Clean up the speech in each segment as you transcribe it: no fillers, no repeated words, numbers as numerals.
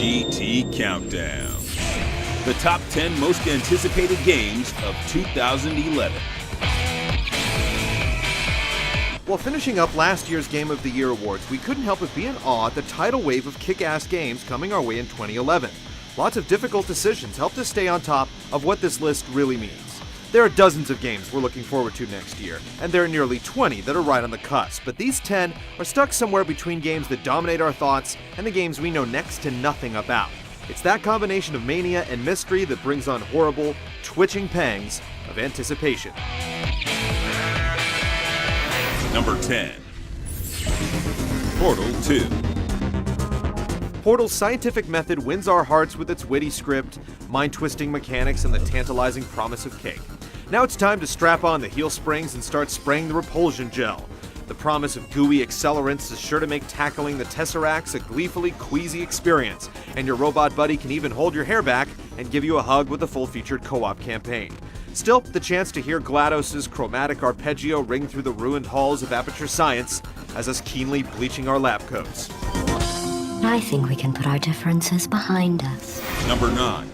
GT Countdown. The top 10 most anticipated games of 2011. While finishing up last year's Game of the Year awards, we couldn't help but be in awe at the tidal wave of kick-ass games coming our way in 2011. Lots of difficult decisions helped us stay on top of what this list really means. There are dozens of games we're looking forward to next year, and there are nearly 20 that are right on the cusp, but these 10 are stuck somewhere between games that dominate our thoughts and the games we know next to nothing about. It's that combination of mania and mystery that brings on horrible, twitching pangs of anticipation. Number 10. Portal 2. Portal's scientific method wins our hearts with its witty script, mind-twisting mechanics, and the tantalizing promise of cake. Now it's time to strap on the heel springs and start spraying the repulsion gel. The promise of gooey accelerants is sure to make tackling the Tesseracts a gleefully queasy experience, and your robot buddy can even hold your hair back and give you a hug with a full-featured co-op campaign. Still, the chance to hear GLaDOS' chromatic arpeggio ring through the ruined halls of Aperture Science has us keenly bleaching our lab coats. I think we can put our differences behind us. Number 9.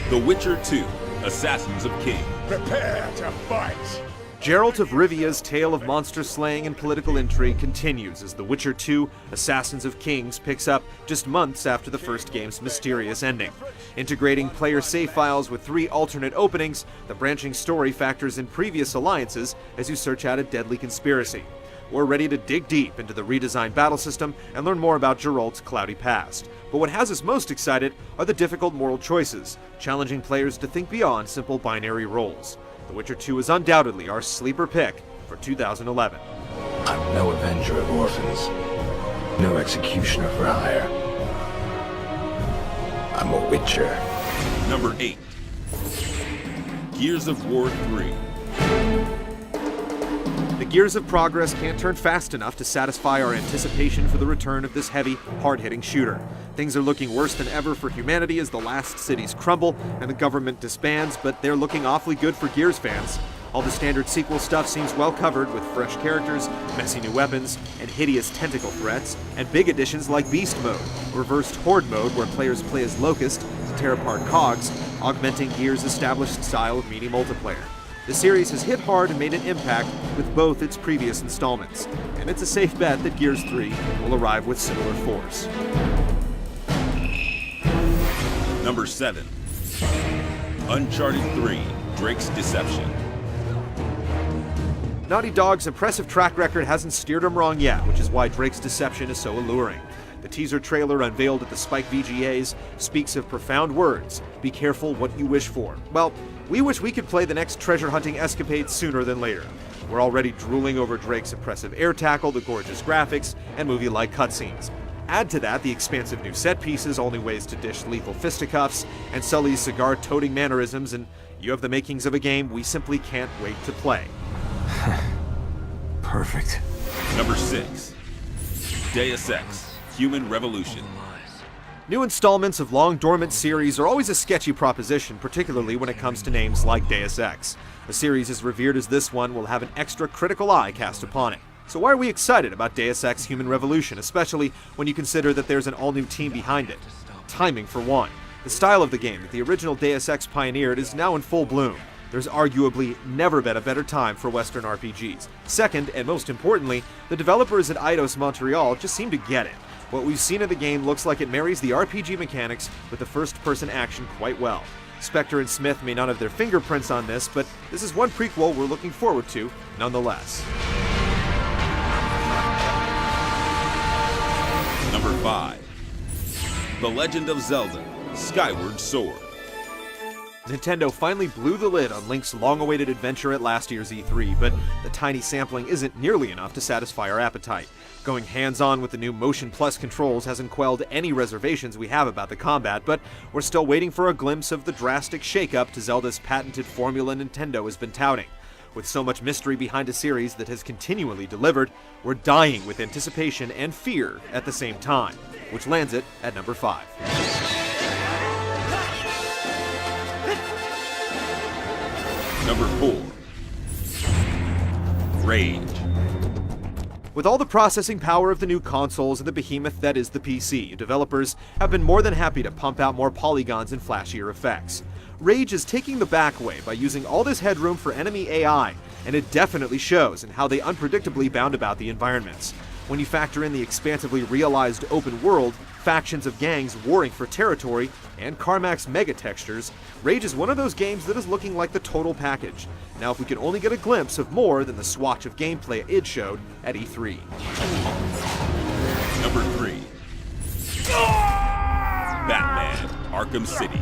The Witcher 2, Assassins of King. Prepare to fight! Geralt of Rivia's tale of monster slaying and political intrigue continues as The Witcher 2, Assassins of Kings picks up just months after the first game's mysterious ending. Integrating player save files with 3 alternate openings, the branching story factors in previous alliances as you search out a deadly conspiracy. We're ready to dig deep into the redesigned battle system and learn more about Geralt's cloudy past. But what has us most excited are the difficult moral choices, challenging players to think beyond simple binary roles. The Witcher 2 is undoubtedly our sleeper pick for 2011. I'm no avenger of orphans, no executioner for hire. I'm a witcher. Number 8. Gears of War 3. The gears of progress can't turn fast enough to satisfy our anticipation for the return of this heavy, hard-hitting shooter. Things are looking worse than ever for humanity as the last cities crumble and the government disbands, but they're looking awfully good for Gears fans. All the standard sequel stuff seems well covered with fresh characters, messy new weapons, and hideous tentacle threats, and big additions like Beast Mode, reversed Horde Mode where players play as Locust to tear apart cogs, augmenting Gears' established style of meaty multiplayer. The series has hit hard and made an impact with both its previous installments, and it's a safe bet that Gears 3 will arrive with similar force. Number 7. Uncharted 3, Drake's Deception. Naughty Dog's impressive track record hasn't steered them wrong yet, which is why Drake's Deception is so alluring. The teaser trailer unveiled at the Spike VGAs speaks of profound words. Be careful what you wish for. Well, we wish we could play the next treasure-hunting escapade sooner than later. We're already drooling over Drake's impressive air tackle, the gorgeous graphics, and movie-like cutscenes. Add to that the expansive new set pieces, all new ways to dish lethal fisticuffs, and Sully's cigar-toting mannerisms, and you have the makings of a game we simply can't wait to play. Perfect. Number 6. Deus Ex, Human Revolution. New installments of long-dormant series are always a sketchy proposition, particularly when it comes to names like Deus Ex. A series as revered as this one will have an extra critical eye cast upon it. So why are we excited about Deus Ex Human Revolution, especially when you consider that there's an all-new team behind it? Timing, for one. The style of the game that the original Deus Ex pioneered is now in full bloom. There's arguably never been a better time for Western RPGs. Second, and most importantly, the developers at Eidos Montreal just seem to get it. What we've seen of the game looks like it marries the RPG mechanics with the first-person action quite well. Spectre and Smith may not have their fingerprints on this, but this is one prequel we're looking forward to nonetheless. Number 5. The Legend of Zelda, Skyward Sword. Nintendo finally blew the lid on Link's long-awaited adventure at last year's E3, but the tiny sampling isn't nearly enough to satisfy our appetite. Going hands-on with the new Motion Plus controls hasn't quelled any reservations we have about the combat, but we're still waiting for a glimpse of the drastic shakeup to Zelda's patented formula Nintendo has been touting. With so much mystery behind a series that has continually delivered, we're dying with anticipation and fear at the same time, which lands it at number 5. Number 4. Rage. With all the processing power of the new consoles and the behemoth that is the PC, developers have been more than happy to pump out more polygons and flashier effects. Rage is taking the back way by using all this headroom for enemy AI, and it definitely shows in how they unpredictably bound about the environments. When you factor in the expansively realized open world, factions of gangs warring for territory, and Carmack's mega textures, Rage is one of those games that is looking like the total package. Now if we could only get a glimpse of more than the swatch of gameplay it showed at E3. Number 3. Batman: Arkham City.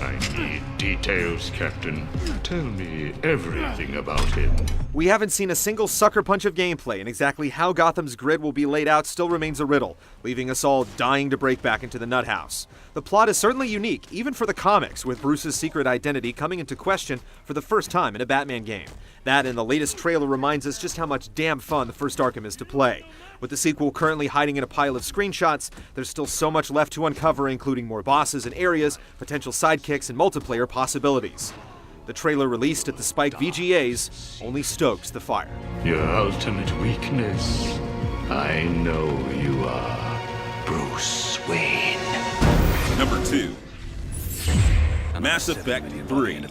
I need details, Captain. Tell me everything about him. We haven't seen a single sucker punch of gameplay, and exactly how Gotham's grid will be laid out still remains a riddle, leaving us all dying to break back into the nut house. The plot is certainly unique, even for the comics, with Bruce's secret identity coming into question for the first time in a Batman game. That and the latest trailer reminds us just how much damn fun the first Arkham is to play. With the sequel currently hiding in a pile of screenshots, there's still so much left to uncover, including more bosses and areas, potential sidekicks, and multiplayer possibilities. The trailer released at the Spike VGAs only stokes the fire. Your ultimate weakness. I know you are Bruce Wayne. Number 2. Mass Effect 3.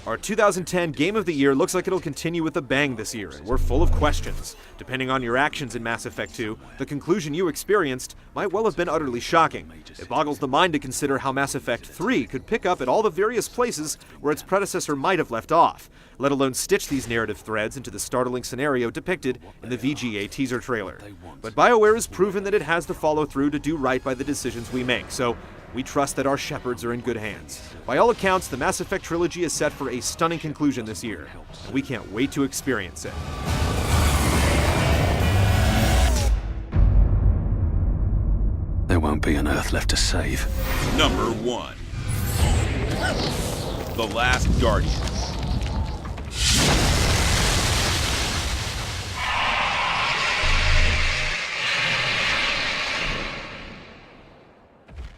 Our 2010 Game of the Year looks like it'll continue with a bang this year, and we're full of questions. Depending on your actions in Mass Effect 2, the conclusion you experienced might well have been utterly shocking. It boggles the mind to consider how Mass Effect 3 could pick up at all the various places where its predecessor might have left off, let alone stitch these narrative threads into the startling scenario depicted in the VGA teaser trailer. But BioWare has proven that it has the follow-through to do right by the decisions we make, so we trust that our shepherds are in good hands. By all accounts, the Mass Effect trilogy is set for a stunning conclusion this year, and we can't wait to experience it. There won't be an Earth left to save. Number 1. The Last Guardian.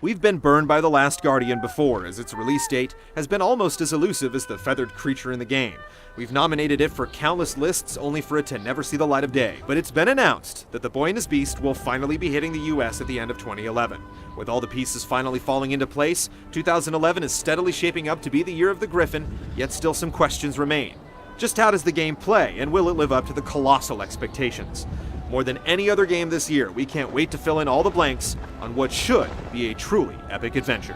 We've been burned by The Last Guardian before, as its release date has been almost as elusive as the feathered creature in the game. We've nominated it for countless lists only for it to never see the light of day. But it's been announced that The Boy and His Beast will finally be hitting the US at the end of 2011. With all the pieces finally falling into place, 2011 is steadily shaping up to be the year of the Griffin, yet still some questions remain. Just how does the game play, and will it live up to the colossal expectations? More than any other game this year, we can't wait to fill in all the blanks on what should be a truly epic adventure.